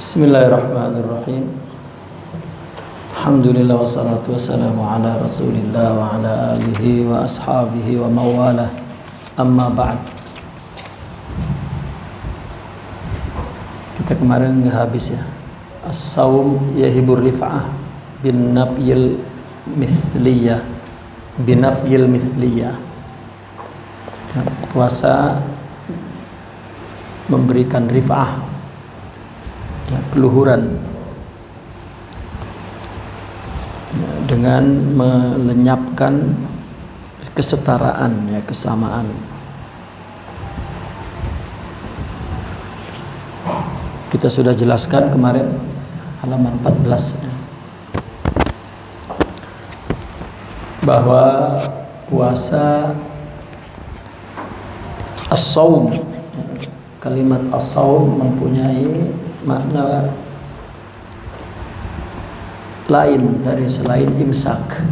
Bismillahirrahmanirrahim. Alhamdulillah wassalatu wassalamu ala Rasulillah wa ala alihi wa ashabihi wa mawalah. Amma ba'd. Kita kemarin nggak habis ya. As-saum yahibur rif'ah bin nafyil mithliyah. Binafyil mithliyah. Ya, puasa memberikan rif'ah, ya, keluhuran, ya, dengan melenyapkan kesetaraan, ya, kesamaan. Kita sudah jelaskan kemarin halaman 14 ya, bahwa puasa as-saum, ya, kalimat as-saum mempunyai makna lain dari selain imsak.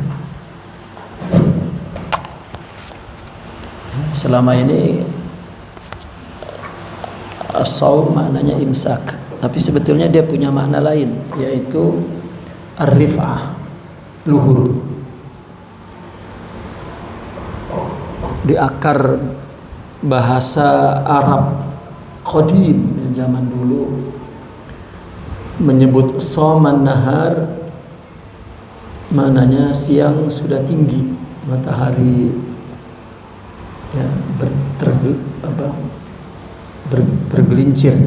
Selama ini as-saum maknanya imsak, tapi sebetulnya dia punya makna lain, yaitu ar-rif'ah, luhur. Di akar bahasa Arab qadim zaman dulu menyebut shaman nahar, maknanya siang sudah tinggi, matahari, ya, bergelincir.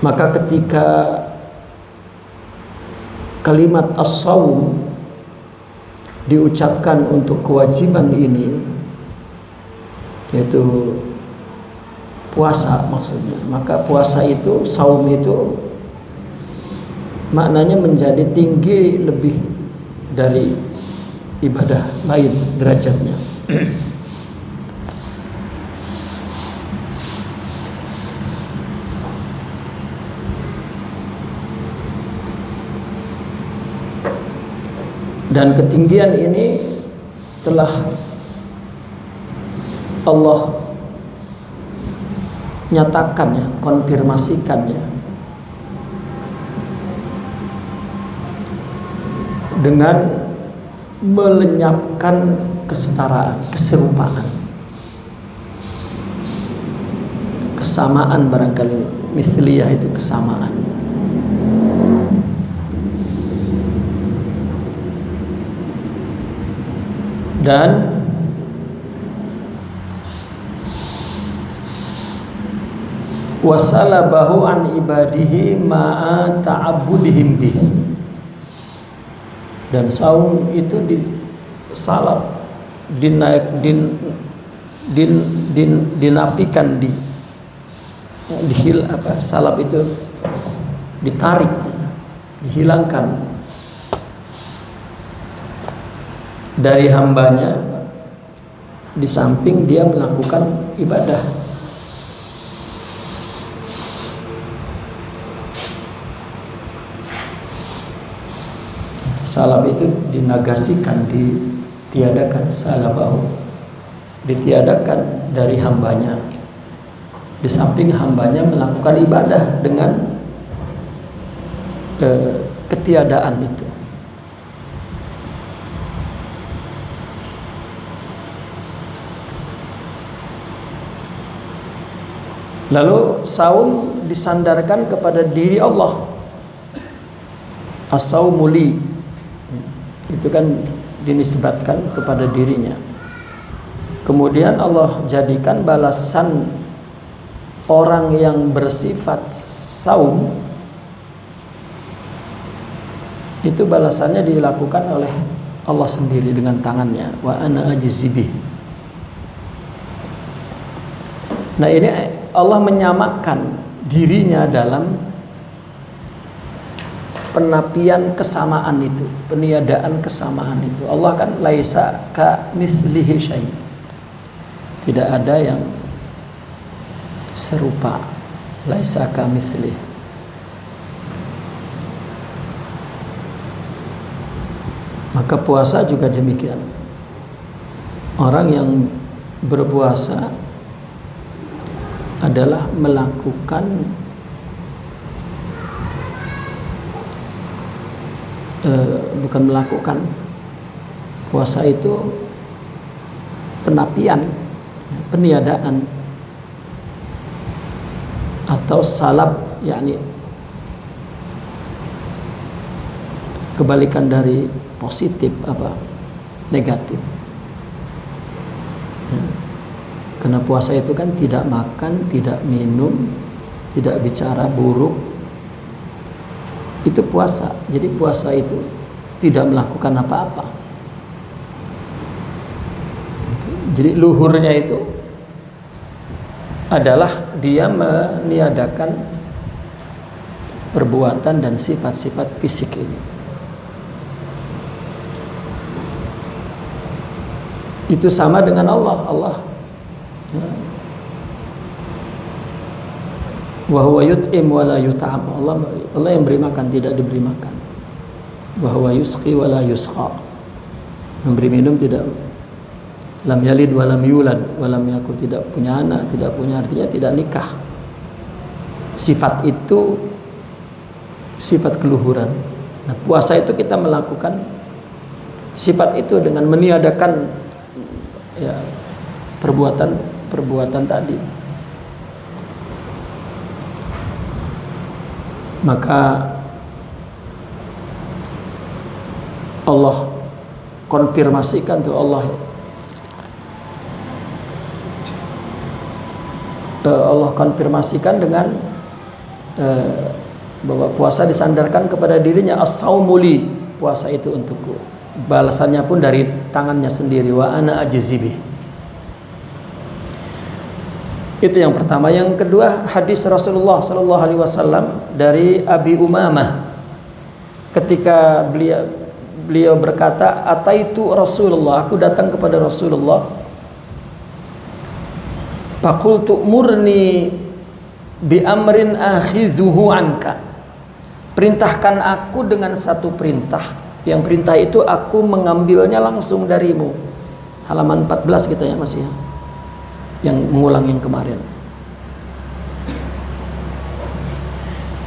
Maka ketika kalimat as-saum diucapkan untuk kewajiban ini, yaitu puasa maksudnya, maka puasa itu, saum itu maknanya menjadi tinggi lebih dari ibadah lain derajatnya. Dan ketinggian ini telah Allah nyatakan, ya, konfirmasikan, ya, dengan melenyapkan kesetaraan, keserupaan, kesamaan, barangkali mithliyah itu kesamaan. Dan wasalabahu an ibadihi ma'a ta'abbudihim bih. Dan saum itu disalab, dinapikan, salab itu ditarik, dihilangkan dari hambanya, di samping dia melakukan ibadah. Salab itu dinegasikan, ditiadakan, salabahu, ditiadakan dari hambanya, di samping hambanya melakukan ibadah dengan ketiadaan itu. Lalu saum disandarkan kepada diri Allah. As-saumu li, itu kan dinisbatkan kepada dirinya. Kemudian Allah jadikan balasan orang yang bersifat saum itu, balasannya dilakukan oleh Allah sendiri dengan tangannya. Wa ana ajzibih. Nah ini Allah menyamakan dirinya dalam penapian kesamaan itu, peniadaan kesamaan itu. Allah kan laisa ka mislihi syai'. Tidak ada yang serupa. Laisa ka mislihi. Maka puasa juga demikian. Orang yang berpuasa adalah melakukan bukan melakukan, puasa itu penapian, peniadaan, atau salab, yakni kebalikan dari positif apa negatif. Karena puasa itu kan tidak makan, tidak minum, tidak bicara buruk. Itu puasa. Jadi puasa itu tidak melakukan apa-apa. Jadi luhurnya itu adalah dia meniadakan perbuatan dan sifat-sifat fisik ini. Itu sama dengan Allah. Wa huwa yut'im wa la yut'am. Allah yang beri makan, tidak diberi makan. Wa huwa yusqi wa la yusqa. Memberi minum, tidak. Lam yalid wa lam yulad wa lam yakul, tidak punya anak, tidak punya, artinya tidak nikah. Sifat itu sifat keluhuran. Nah, puasa itu kita melakukan sifat itu dengan meniadakan ya perbuatan tadi. Maka Allah konfirmasikan tuh, Allah konfirmasikan dengan bahwa puasa disandarkan kepada dirinya. As-saumuli, puasa itu untukku, balasannya pun dari tangannya sendiri. Wa ana ajzibih. Itu yang pertama. Yang kedua, hadis Rasulullah sallallahu alaihi wasallam dari Abi Umamah ketika beliau berkata, ataitu Rasulullah, aku datang kepada Rasulullah, faqultu murni bi amrin akhizuhu anka, perintahkan aku dengan satu perintah, yang perintah itu aku mengambilnya langsung darimu. Halaman 14 kita ya masih ya, yang mengulang yang kemarin.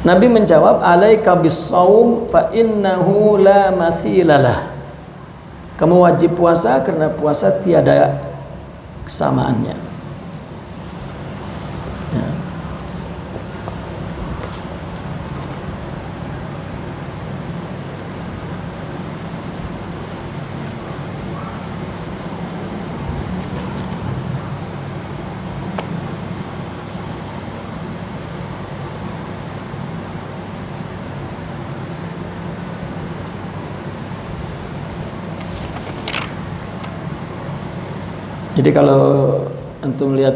Nabi menjawab, alaika bis-shaum fa innahu la mathilalah. Kamu wajib puasa karena puasa tiada kesamaannya. Ya. Jadi kalau antum lihat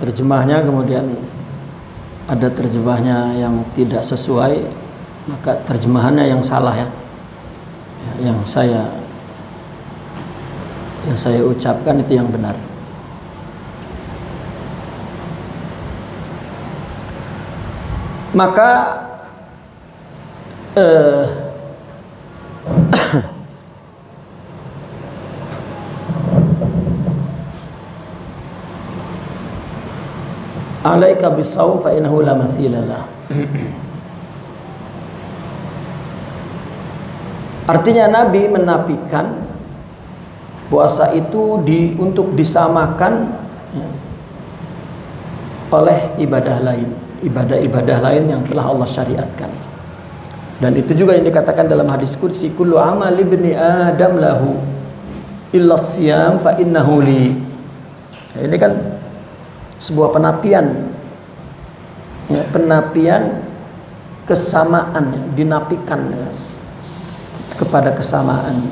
terjemahnya kemudian ada terjemahnya yang tidak sesuai, maka terjemahannya yang salah ya. Yang saya ucapkan itu yang benar. Maka alaika bis-shaum fa innahu la mathilalah. Artinya Nabi menafikan puasa itu untuk disamakan ya, oleh ibadah lain, ibadah-ibadah lain yang telah Allah syariatkan. Dan itu juga yang dikatakan dalam hadis qudsi, kullu amali ibni adam lahu illa siyam fa innahu li. Nah, ini kan sebuah penapian ya, penapian kesamaan ya, dinafikan ya, kepada kesamaan.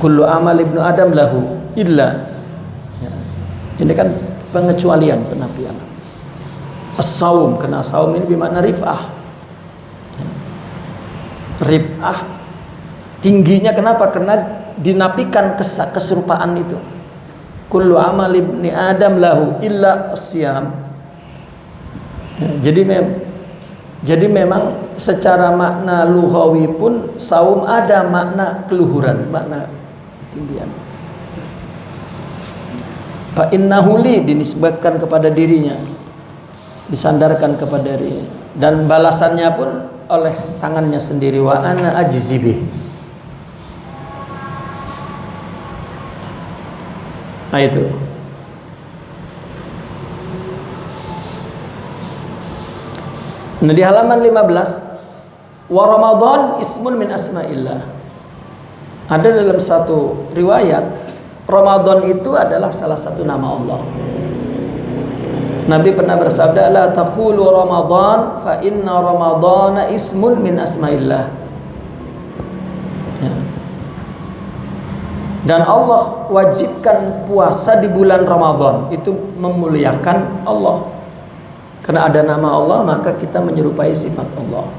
kullu amal ibnu adam lahu illa, ya. Ini kan pengecualian, penafian. As-saum, karena saum ini bermakna rif'ah, ya. Rif'ah tingginya, kenapa? Karena dinafikan keserupaan itu. Kullu amal ibni adam lahu illa as-siyam, ya. Jadi memang secara makna lughawi pun saum ada makna keluhuran, makna ketinggian. Fa innahu li, dinisbatkan kepada dirinya, disandarkan kepada dirinya, dan balasannya pun oleh tangannya sendiri. Wa ana ajzi bih. Nah itu. Nah di halaman 15, wa Ramadan ismun min asma'illah. Ada dalam satu riwayat, Ramadan itu adalah salah satu nama Allah. Nabi pernah bersabda, la taqulu Ramadan fa inna Ramadana ismun min asma'illah. Ya. Dan Allah wajibkan puasa di bulan Ramadan, itu memuliakan Allah. Karena ada nama Allah, maka kita menyerupai sifat Allah.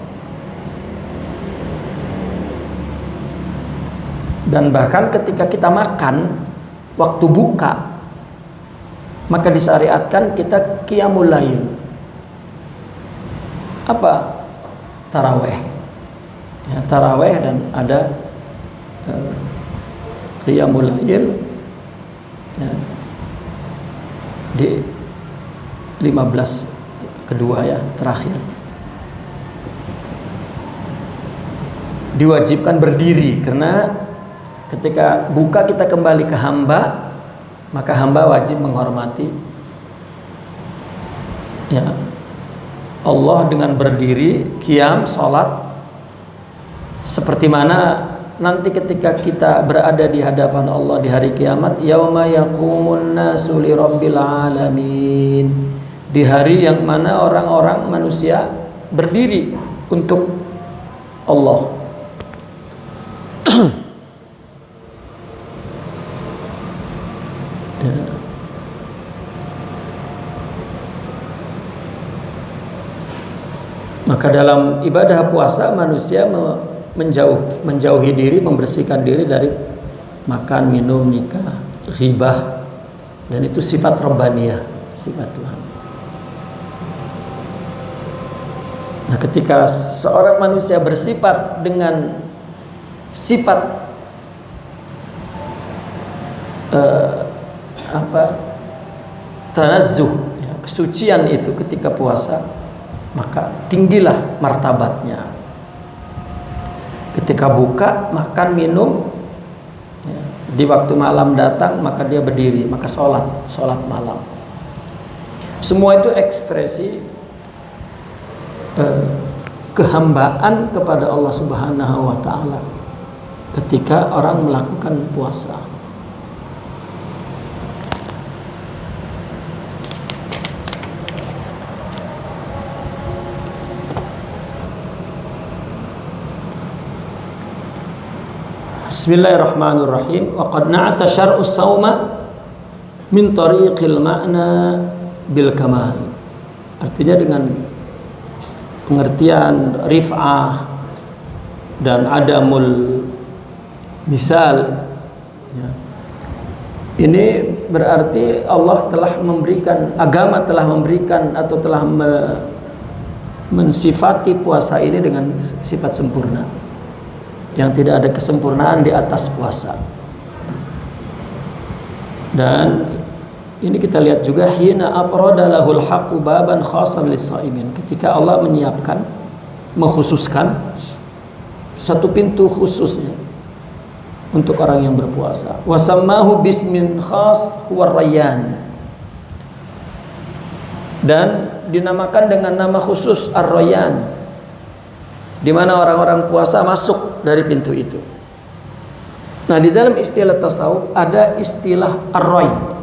Dan bahkan ketika kita makan, waktu buka, maka disyariatkan kita qiyamul lail. Apa? Taraweh. Ya, taraweh, dan ada qiyamul lail, ya, di 15 kedua, ya, terakhir. Diwajibkan berdiri, karena ketika buka kita kembali ke hamba, maka hamba wajib menghormati, ya, Allah dengan berdiri, qiyam, salat, seperti mana nanti ketika kita berada di hadapan Allah di hari kiamat, yauma yaqumun nasu li rabbil alamin, di hari yang mana orang-orang manusia berdiri untuk Allah. Ya. Maka dalam ibadah puasa manusia menjauhi diri, membersihkan diri dari makan, minum, nikah, ghibah, dan itu sifat Rabbaniyah, sifat Tuhan. Nah, ketika seorang manusia bersifat dengan sifat tanazzuh, ya, kesucian itu ketika puasa, maka tinggilah martabatnya. Ketika buka, makan, minum, ya, di waktu malam datang, maka dia berdiri, maka sholat malam. Semua itu ekspresi kehambaan kepada Allah Subhanahu wa ta'ala ketika orang melakukan puasa. Bismillahirrahmanirrahim. Wa qad na'ata syar'us sauma min tariqil ma'na bil kamal. Artinya dengan pengertian rif'ah dan adamul misal, ya. Ini berarti Allah telah memberikan, agama telah memberikan atau telah mensifati puasa ini dengan sifat sempurna, yang tidak ada kesempurnaan di atas puasa. Dan ini kita lihat juga, hina aprada lahul haqqu baban khasan lis-shaimin, ketika Allah menyiapkan, mengkhususkan satu pintu khususnya untuk orang yang berpuasa. Wa sammahu bismin khas huwa rayyan, dan dinamakan dengan nama khusus ar-rayyan, di mana orang-orang puasa masuk dari pintu itu. Nah, di dalam istilah tasawuf ada istilah ar-ray.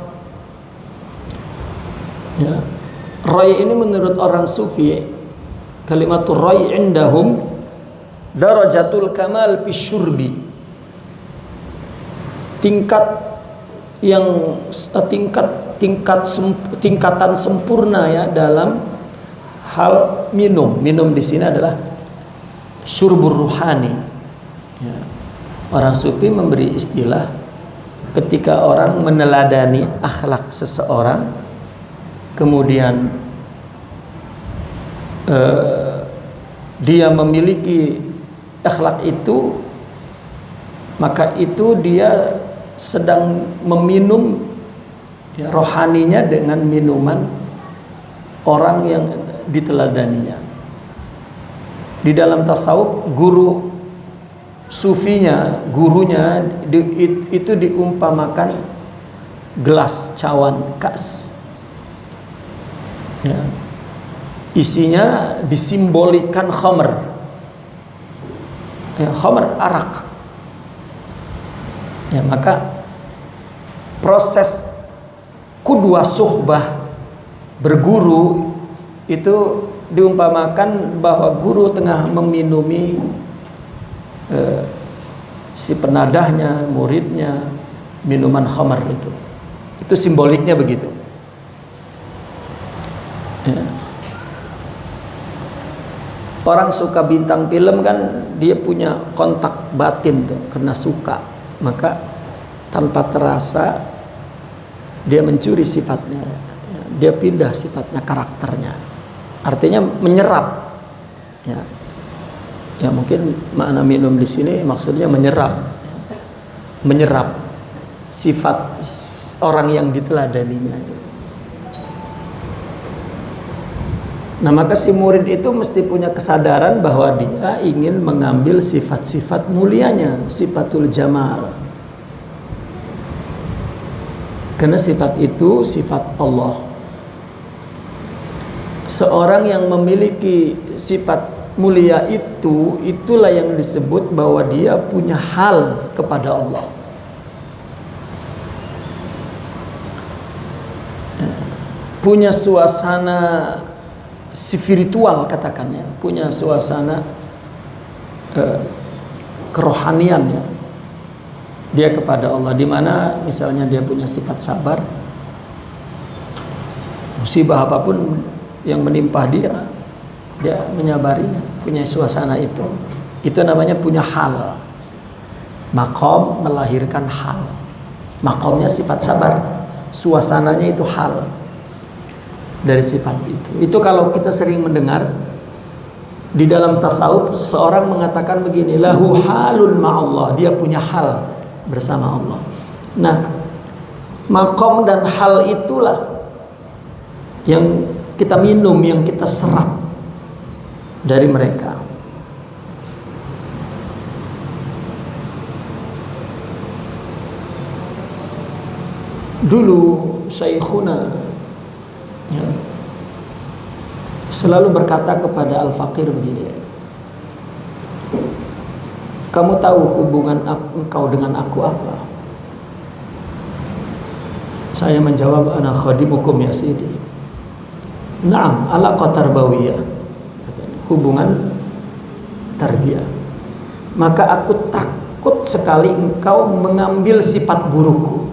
Ya. Ray ini menurut orang sufi, kalimatul ray indahum darajatul kamal fi syurbi. tingkat yang tingkatan sempurna ya dalam hal minum. Minum di sini adalah syurbur ruhani. Ya. Orang sufi memberi istilah ketika orang meneladani akhlak seseorang, kemudian dia memiliki akhlak itu, maka itu dia sedang meminum ya, rohaninya dengan minuman orang yang diteladaninya. Di dalam tasawuf, guru sufinya, gurunya itu diumpamakan gelas, cawan, kas. Ya. Isinya disimbolikan khamr. Ya, khamr, arak. Ya, maka proses qudwah suhbah berguru itu diumpamakan bahwa guru tengah meminumi si penadahnya, muridnya, minuman khamr itu. Itu simboliknya begitu. Ya. Orang suka bintang film kan dia punya kontak batin tuh karena suka, maka tanpa terasa dia mencuri sifatnya, dia pindah sifatnya, karakternya, artinya menyerap. Ya, ya mungkin makna minum di sini maksudnya menyerap, menyerap sifat orang yang diteladaninya itu. Nah, maka si murid itu mesti punya kesadaran bahwa dia ingin mengambil sifat-sifat mulianya, sifatul jamal. Karena sifat itu sifat Allah. Seorang yang memiliki sifat mulia itu, itulah yang disebut bahwa dia punya hal kepada Allah. Punya suasana spiritual katakannya, punya suasana kerohanian ya, dia kepada Allah, di mana misalnya dia punya sifat sabar, musibah apapun yang menimpa dia menyabarinya, punya suasana itu namanya punya hal. Maqam melahirkan hal, maqamnya sifat sabar, suasananya itu hal dari sifat itu. Itu kalau kita sering mendengar di dalam tasawuf, seorang mengatakan begini, lahu halun ma'allah, dia punya hal bersama Allah. Nah, maqam dan hal itulah yang kita minum, yang kita serap dari mereka. Dulu Syekhuna ya, selalu berkata kepada Al-Faqir begini, kamu tahu hubungan engkau dengan aku apa? Saya menjawab, ana khadimukum ya Sidi. Naam, alaqa tarbawiyah, hubungan tarbiyah. Maka aku takut sekali engkau mengambil sifat burukku.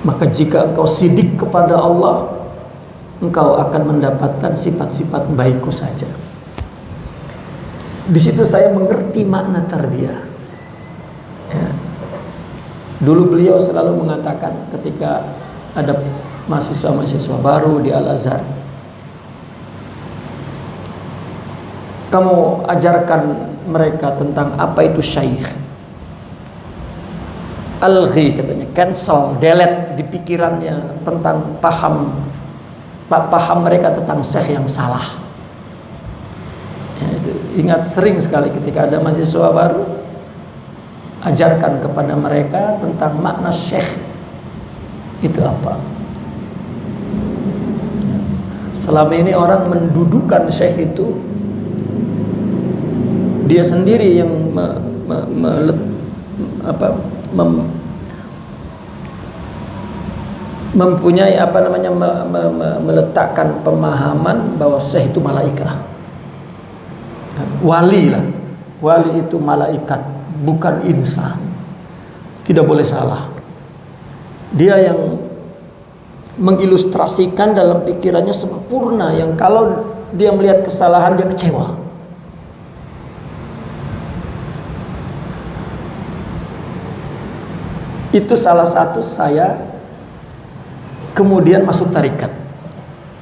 Maka jika engkau sidik kepada Allah, engkau akan mendapatkan sifat-sifat baikku saja. Di situ saya mengerti makna tarbiyah. Ya. Dulu beliau selalu mengatakan ketika ada mahasiswa-mahasiswa baru di Al-Azhar, kamu ajarkan mereka tentang apa itu syaikh. Alghi katanya, cancel, delete di pikirannya tentang paham mereka tentang syekh yang salah. Ya, itu ingat sering sekali ketika ada mahasiswa baru, ajarkan kepada mereka tentang makna syekh itu apa. Ya. Selama ini orang mendudukan syekh itu dia sendiri yang mempunyai meletakkan pemahaman bahwa syekh itu malaikat, wali lah, Wali itu malaikat, bukan insan. Tidak boleh salah. Dia yang mengilustrasikan dalam pikirannya sempurna, yang kalau dia melihat kesalahan dia kecewa. Itu salah satu saya kemudian masuk tarekat.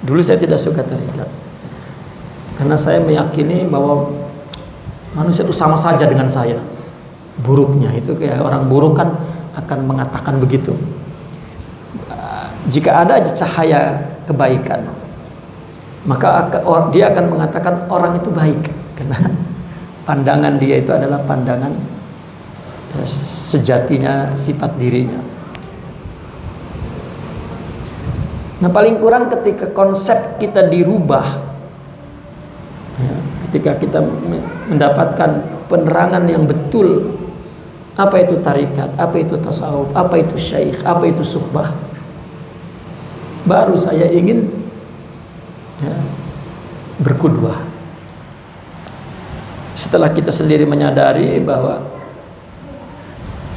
Dulu saya tidak suka tarekat, karena saya meyakini bahwa manusia itu sama saja dengan saya. Buruknya itu kayak orang buruk kan akan mengatakan begitu. Jika ada cahaya kebaikan, maka dia akan mengatakan orang itu baik, karena pandangan dia itu adalah pandangan sejatinya sifat dirinya. Nah, paling kurang ketika konsep kita dirubah, ya, ketika kita mendapatkan penerangan yang betul, apa itu tarikat, apa itu tasawuf, apa itu syekh, apa itu suhbah, baru saya ingin ya, berkudwah. Setelah kita sendiri menyadari bahwa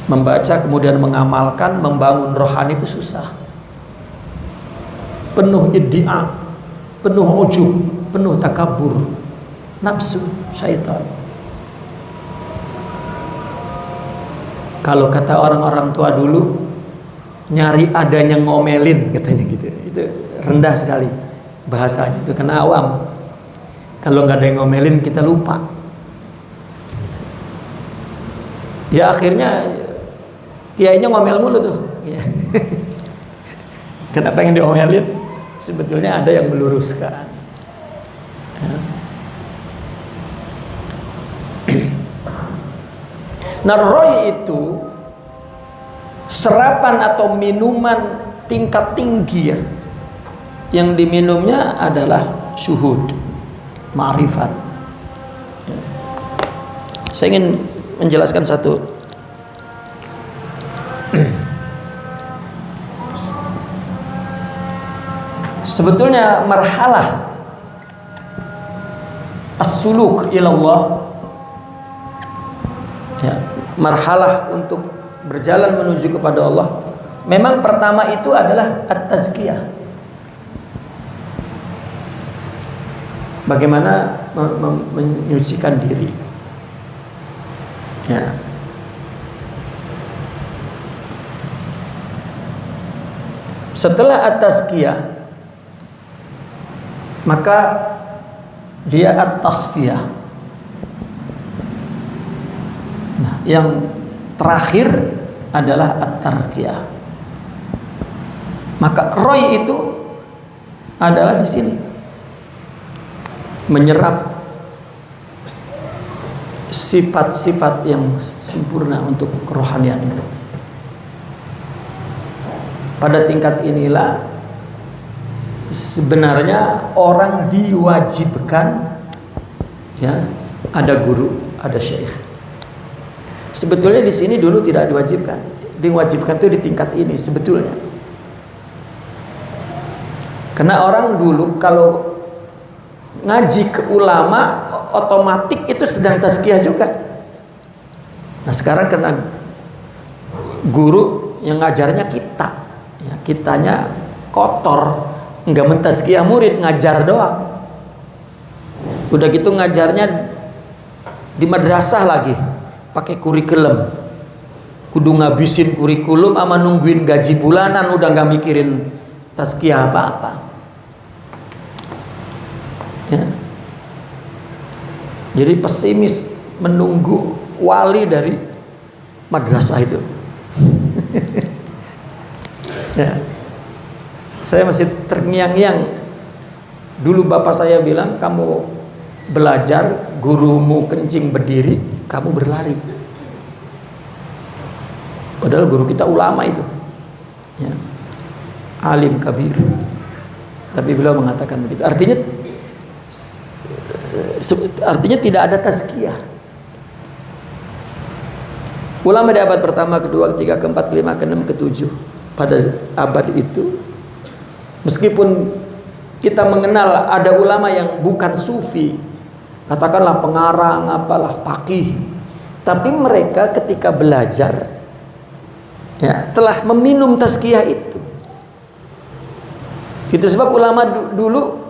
membaca kemudian mengamalkan, membangun rohani itu susah, penuh iddia, penuh ujub, penuh takabur, nafsu, syaitan. Kalau kata orang-orang tua dulu, nyari adanya ngomelin, katanya gitu. Itu rendah sekali bahasanya, itu kena awam. Kalau nggak ada yang ngomelin kita lupa. Ya akhirnya kiainya ngomel mulu tuh. Kenapa pengen diomelin? Sebetulnya ada yang meluruskan. Nah, roy itu serapan atau minuman tingkat tinggi ya. Yang diminumnya adalah syuhud, ma'rifat. Saya ingin menjelaskan satu. Sebetulnya marhalah as-suluk ilallah, ya, marhalah untuk berjalan menuju kepada Allah, memang pertama itu adalah at-tazkiyah. Bagaimana menyucikan diri, ya. Setelah at-tazkiyah, maka dia at-tasfiyah. Nah, yang terakhir adalah at-tarkiyah. Maka roy itu adalah di sini, menyerap sifat-sifat yang sempurna untuk kerohanian itu. Pada tingkat inilah sebenarnya orang diwajibkan, ya, ada guru, ada syekh. Sebetulnya di sini dulu tidak diwajibkan. Diwajibkan itu di tingkat ini sebetulnya. Karena orang dulu kalau ngaji ke ulama otomatis itu sedang tazkiyah juga. Nah, sekarang karena guru yang ngajarnya kita, ya, kitanya kotor, nggak mentazkiyah murid, ngajar doang. Udah gitu ngajarnya di madrasah lagi pakai kurikulum, kudu ngabisin kurikulum sama nungguin gaji bulanan, udah nggak mikirin tazkiyah apa-apa, ya. Jadi pesimis menunggu wali dari madrasah itu. Ya. Saya masih terngiang-ngiang. Dulu bapak saya bilang, kamu belajar, gurumu kencing berdiri, kamu berlari. Padahal guru kita ulama itu, ya, alim kabir. Tapi beliau mengatakan begitu. Artinya tidak ada tazkiyah. Ulama di abad pertama, kedua, ketiga, keempat, kelima, keenam, ketujuh, pada abad itu, meskipun kita mengenal ada ulama yang bukan sufi, katakanlah pengarang, apalah, faqih, tapi mereka ketika belajar ya telah meminum tazkiyah itu. Itu sebab ulama dulu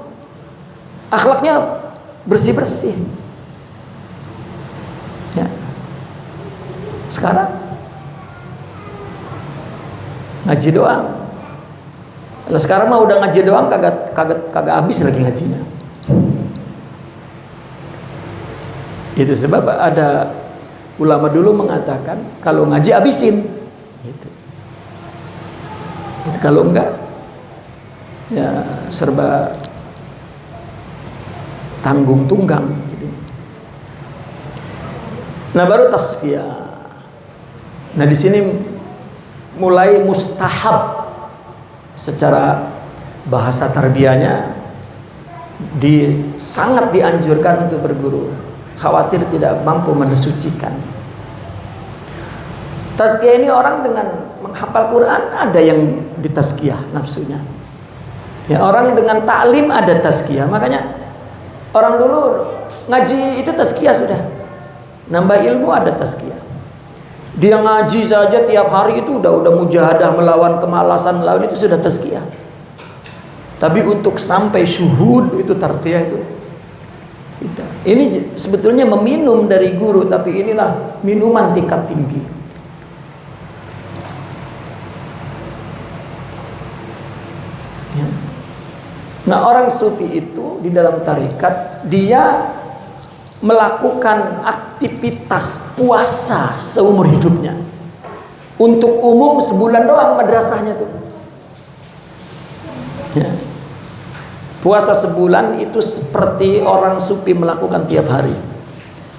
akhlaknya bersih-bersih. Ya. Sekarang ngaji doang. Nah, sekarang mah udah ngaji doang kagak habis lagi ngajinya. Itu sebab ada ulama dulu mengatakan kalau ngaji habisin. Gitu. Itu kalau enggak ya serba tanggung tunggang. Nah baru tasfiyah. Nah di sini mulai mustahab secara bahasa tarbiyahnya sangat dianjurkan untuk berguru. Khawatir tidak mampu mensucikan. Tazkiyah ini orang dengan menghafal Quran ada yang ditazkiyah nafsunya. Ya orang dengan taklim ada tazkiyah. Makanya orang dulu ngaji itu tazkiyah sudah. Nambah ilmu ada tazkiyah. Dia ngaji saja tiap hari itu udah mujahadah melawan kemalasan, melawan itu sudah tazkiyah. Tapi untuk sampai syuhud itu tarbiyah itu tidak. Ini sebetulnya meminum dari guru, tapi inilah minuman tingkat tinggi. Ya. Nah orang sufi itu di dalam tarikat dia melakukan aktivitas puasa seumur hidupnya. Untuk umum sebulan doang madrasahnya tuh. Ya. Puasa sebulan itu seperti orang sufi melakukan tiap hari.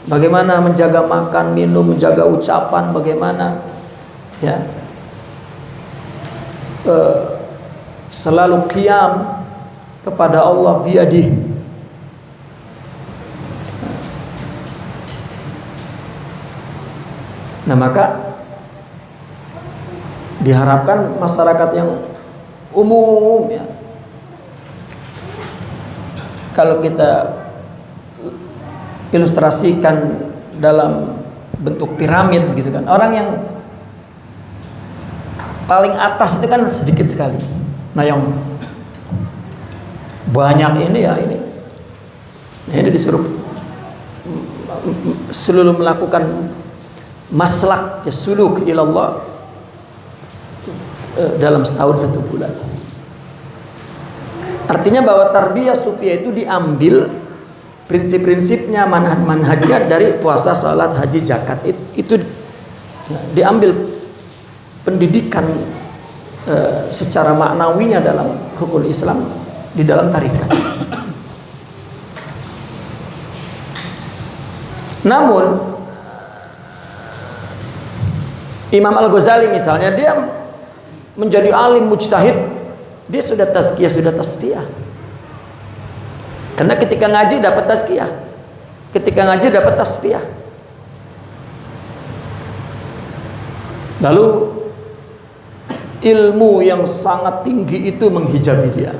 Bagaimana menjaga makan, minum, menjaga ucapan, bagaimana ya selalu qiyam kepada Allah biadih. Nah maka diharapkan masyarakat yang umum ya, kalau kita ilustrasikan dalam bentuk piramid gitu kan, orang yang paling atas itu kan sedikit sekali. Nah yang banyak ini ya ini. Nah, ini disuruh seluruh melakukan maslak ya suluk ilallah dalam setahun 1 bulan. Artinya bahwa tarbiyah sufiyah itu diambil prinsip-prinsipnya, manhaj-manhajnya dari puasa, salat, haji, zakat. Itu diambil pendidikan secara maknawinya dalam rukun Islam di dalam tarikat. Namun Imam Al-Ghazali misalnya dia menjadi alim mujtahid. Dia sudah tazkiyah, sudah tasfiyah. Karena ketika ngaji dapat tazkiyah, ketika ngaji dapat tasfiyah. Lalu ilmu yang sangat tinggi itu menghijabi dia,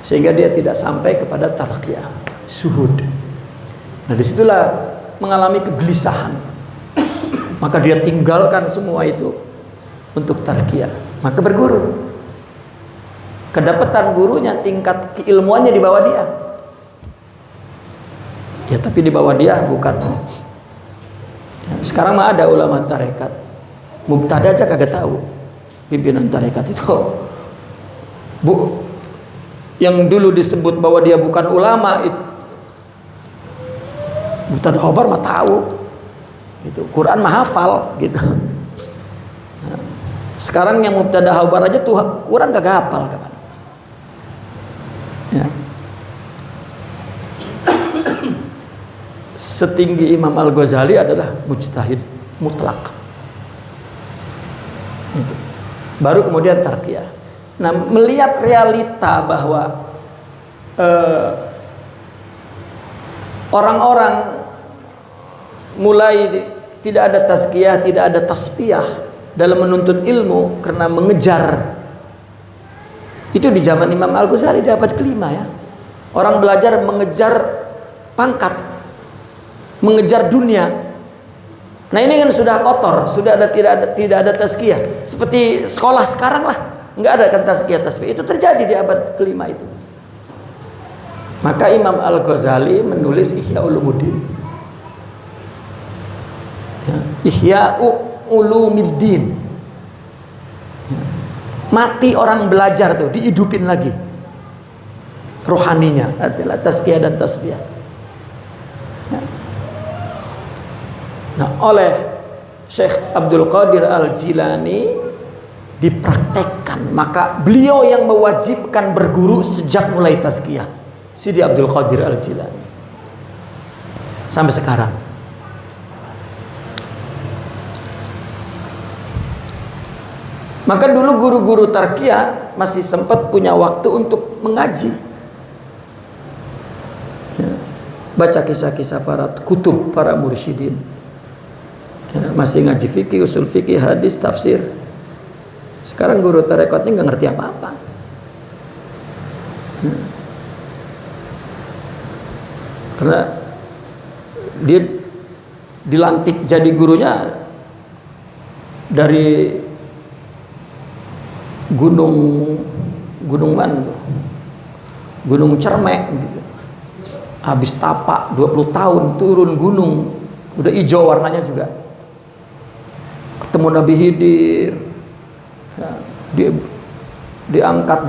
sehingga dia tidak sampai kepada tarqiyah, syuhud. Nah disitulah mengalami kegelisahan. Maka dia tinggalkan semua itu untuk tarqiyah. Maka berguru. Kedapatan gurunya tingkat keilmuannya di bawah dia. Ya tapi di bawah dia bukan. Ya, sekarang mah ada ulama tarekat. Mubtada aja kagak tahu pimpinan tarekat itu. Bu, yang dulu disebut bahwa dia bukan ulama itu Mubtada khobar mah tahu. Gitu. Quran mah hafal gitu. Nah, sekarang yang mubtada khobar aja tuh Quran kagak hafal kapan. Ya. Setinggi Imam Al-Ghazali adalah mujtahid mutlak. Itu. Baru kemudian tarqiyah. Nah, melihat realita bahwa orang-orang mulai tidak ada tazkiyah, tidak ada tasfiyah dalam menuntut ilmu karena mengejar. Itu di zaman Imam Al-Ghazali dapat kelima ya. Orang belajar mengejar pangkat, mengejar dunia. Nah ini kan sudah kotor, sudah tidak ada tazkiyah. Seperti sekolah sekarang lah, nggak ada kan tazkiyah. Itu terjadi di abad kelima itu. Maka Imam Al-Ghazali menulis Ihya Ulumuddin, ya, Ihya Ulumuddin. Ya. Mati orang belajar tuh, dihidupin lagi rohaninya adalah tazkiyah dan tasbih. Ya. Nah, oleh Syekh Abdul Qadir Al-Jilani dipraktekkan, maka beliau yang mewajibkan berguru sejak mulai tazkiyah, Sidi Abdul Qadir Al-Jilani, sampai sekarang. Maka dulu guru-guru tarqiyah masih sempat punya waktu untuk mengaji, ya, baca kisah-kisah para kutub, para mursyidin, ya, masih ngaji fikih, usul fikih, hadis, tafsir. Sekarang guru tarekatnya nggak ngerti apa-apa, ya. Karena dia dilantik jadi gurunya dari gunung mana tuh? Gunung Cermek gitu. Habis tapak 20 tahun turun gunung, udah hijau warnanya juga. Ketemu Nabi Khidir, ya, diangkat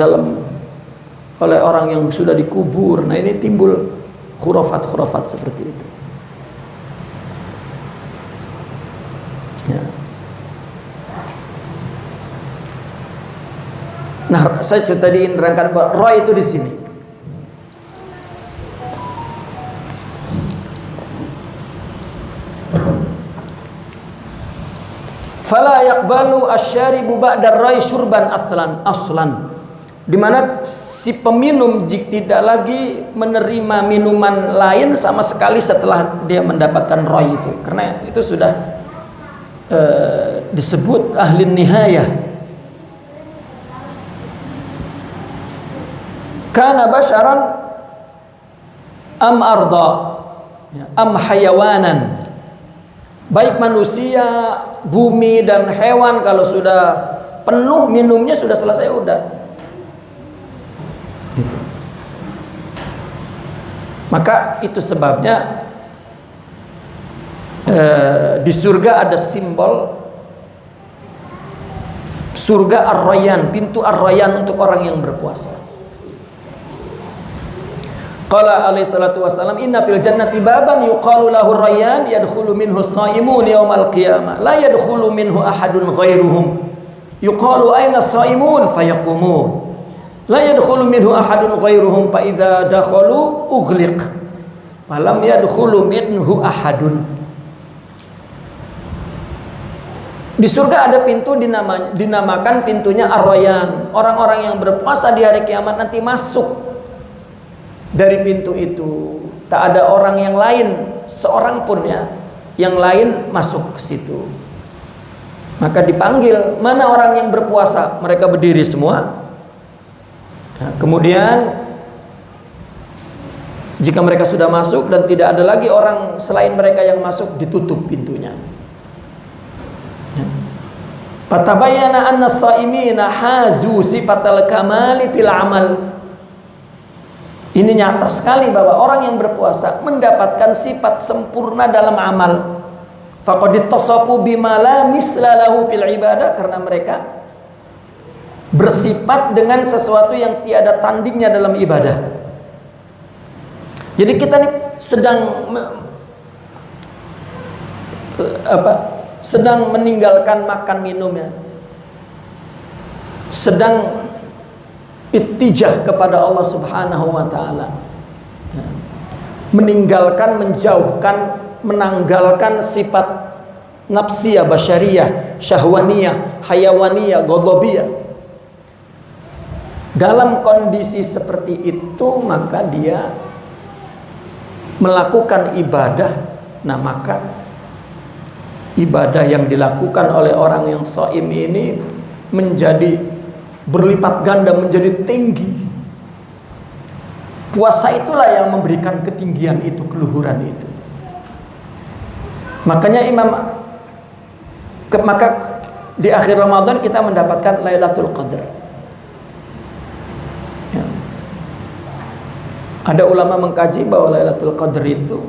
oleh orang yang sudah dikubur. Nah ini timbul khurafat-khurafat seperti itu. Ya. Nah, saya tadi menerangkan bahwa roh itu di sini. Fala yaqbalu asyaribu ba'da rai syurban aslan. Di mana si peminum jika tidak lagi menerima minuman lain sama sekali setelah dia mendapatkan roh itu, karena itu sudah disebut ahli nihayah. Kana basyaran am arda, am hayawanan, baik manusia, bumi dan hewan, kalau sudah penuh minumnya, sudah selesai, udah gitu. Maka itu sebabnya di surga ada simbol surga Ar-Rayyan, pintu Ar-Rayyan untuk orang yang berpuasa. Qala alaihi salatu wassalam, inna fil jannati baban yuqalu lahu Rayyan yadkhulu minhu as-shaimun yaumal qiyamah la yadkhulu minhu ahadun ghairuhum yuqalu aina as-shaimun fayaqumun la yadkhulu minhu ahadun ghairuhum fa idza dakhalu ughliq falam yadkhulu minhu ahadun. Di surga ada pintu dinamakan pintunya Ar-Rayyan. Orang-orang yang berpuasa di hari kiamat nanti masuk dari pintu itu. Tak ada orang yang lain, seorang pun ya, yang lain masuk ke situ. Maka dipanggil, mana orang yang berpuasa? Mereka berdiri semua. Nah, kemudian jika mereka sudah masuk dan tidak ada lagi orang selain mereka yang masuk, ditutup pintunya. Fatabayyana anna as-shaimina hazu sifatal kamali fil amal. Ini nyata sekali bahwa orang yang berpuasa mendapatkan sifat sempurna dalam amal. Faqad ittasafu bima la misla lahu fil ibadah, karena mereka bersifat dengan sesuatu yang tiada tandingnya dalam ibadah. Jadi kita nih sedang meninggalkan makan minum ya, sedang ittijah kepada Allah Subhanahu wa taala, ya, meninggalkan, menjauhkan, menanggalkan sifat nafsiyah, basyariyah, syahwaniyah, hayawaniyah, ghadabiyah. Dalam kondisi seperti itu maka dia melakukan ibadah. Nah, maka ibadah yang dilakukan oleh orang yang shaim ini menjadi berlipat ganda, menjadi tinggi. Puasa itulah yang memberikan ketinggian itu, keluhuran itu. Makanya maka di akhir Ramadan kita mendapatkan Lailatul Qadar. Ya. Ada ulama mengkaji bahwa Lailatul Qadar itu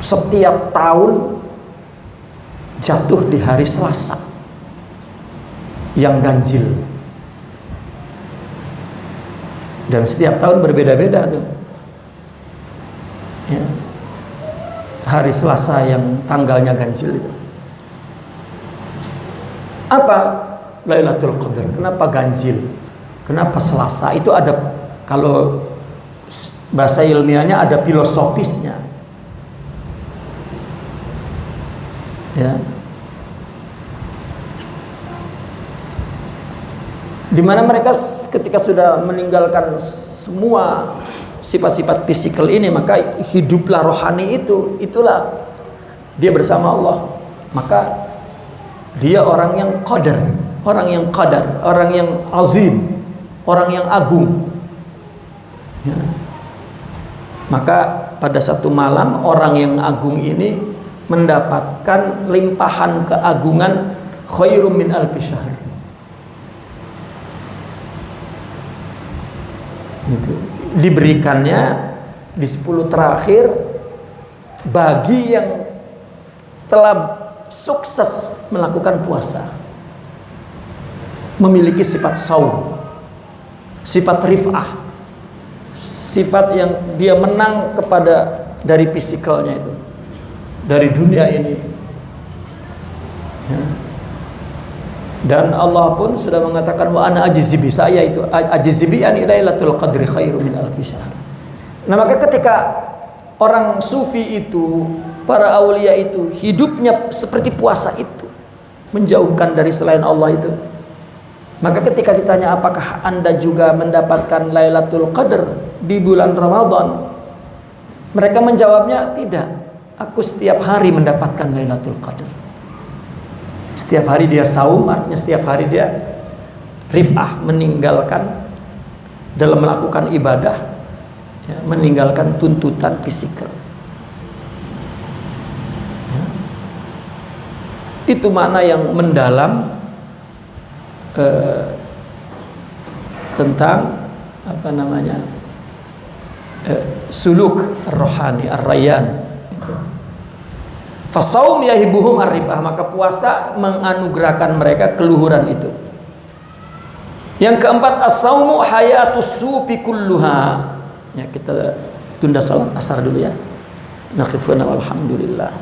setiap tahun jatuh di hari Selasa yang ganjil. Dan setiap tahun berbeda-beda tuh. Ya. Hari Selasa yang tanggalnya ganjil itu. Apa Lailatul Qadar? Kenapa ganjil? Kenapa Selasa? Itu ada, kalau bahasa ilmiahnya ada filosofisnya. Ya. Dimana mereka ketika sudah meninggalkan semua sifat-sifat fisikal ini, maka hiduplah rohani itu. Itulah dia bersama Allah. Maka dia orang yang qadar, orang yang azim, orang yang agung. Ya. Maka pada satu malam orang yang agung ini mendapatkan limpahan keagungan khairum min alfi syahr. Itu diberikannya di 10 terakhir bagi yang telah sukses melakukan puasa, memiliki sifat saum, sifat rif'ah, sifat yang dia menang kepada dari fisikalnya itu, dari dunia ini. Ya. Dan Allah pun sudah mengatakan wa ana ajzibi, saya itu ajzibi an Lailatul Qadri khairu min alfi syahr. Nah, maka ketika orang sufi itu, para aulia itu hidupnya seperti puasa itu, menjauhkan dari selain Allah itu, maka ketika ditanya apakah Anda juga mendapatkan Lailatul Qadar di bulan Ramadan, mereka menjawabnya tidak. Aku setiap hari mendapatkan Lailatul Qadar. Setiap hari dia saum, artinya setiap hari dia rif'ah, meninggalkan dalam melakukan ibadah, ya, meninggalkan tuntutan fisikal. Ya. Itu makna yang mendalam tentang apa namanya suluk rohani, ar-rayyan. Fasaum yahibuhum ar-ribah, maka puasa menganugerahkan mereka keluhuran itu. Yang keempat, as-saumu hayatus sufi kulluha. Ya, kita tunda salat asar dulu ya. Naqifuna walhamdulillah.